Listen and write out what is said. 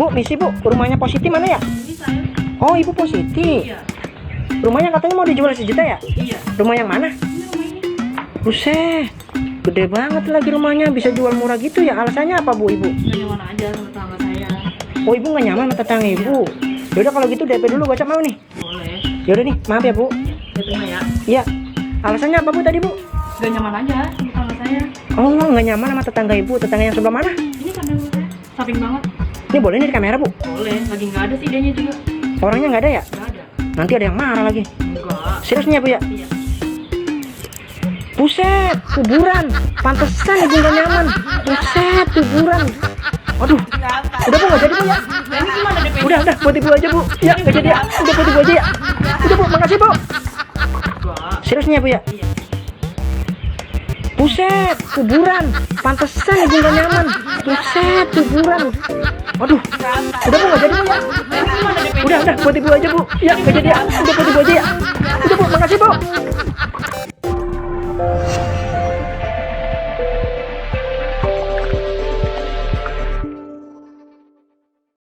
Bu, misi Bu, rumahnya Positi mana ya? Ini saya. Oh, Ibu Positi. Iya. Rumahnya katanya mau dijual 1 juta ya? Iya. Rumah yang mana? Ini rumah ini. Buset, gede banget lagi rumahnya, bisa jual murah gitu ya. Alasannya apa Bu, Ibu? Nggak nyaman aja sama tetangga saya. Oh, Ibu nggak nyaman sama tetangga Ibu. Yaudah kalau gitu DP dulu, gocap mau nih. Boleh. Yaudah nih, maaf ya Bu. Ya terima ya. Iya. Alasannya apa Bu tadi Bu? Nggak nyaman aja sama tetangga saya. Oh, nggak nyaman sama tetangga Ibu. Tetangga yang sebelah mana? Ini kamera saya. Samping banget. Ini boleh nih di kamera Bu? Boleh. Lagi nggak ada sih idenya juga. Orangnya nggak ada ya? Nggak ada. Nanti ada yang marah lagi. Enggak. Serius nih ya Bu ya? Iya. Buset, kuburan. Pantesan Ibu nggak nyaman. Buset, kuburan. Aduh, udah Bu, nggak jadi Bu ya? Nah, ini gimana DP? Udah, buat Ibu aja Bu. Ya, nggak jadi ya. Udah buat Ibu aja ya. Udah Bu, makasih Bu. Enggak. Serius nih ya Bu ya? Iya. Buset, kuburan. Pantesan Ibu nggak nyaman. Buset, kuburan. Aduh, udah Bu, nggak jadi Bu ya? Nah, ini gimana DP? Udah, buat Ibu aja Bu. Ya, nggak jadi ya. Udah buat Ibu aja ya. Udah Bu, makasih Bu.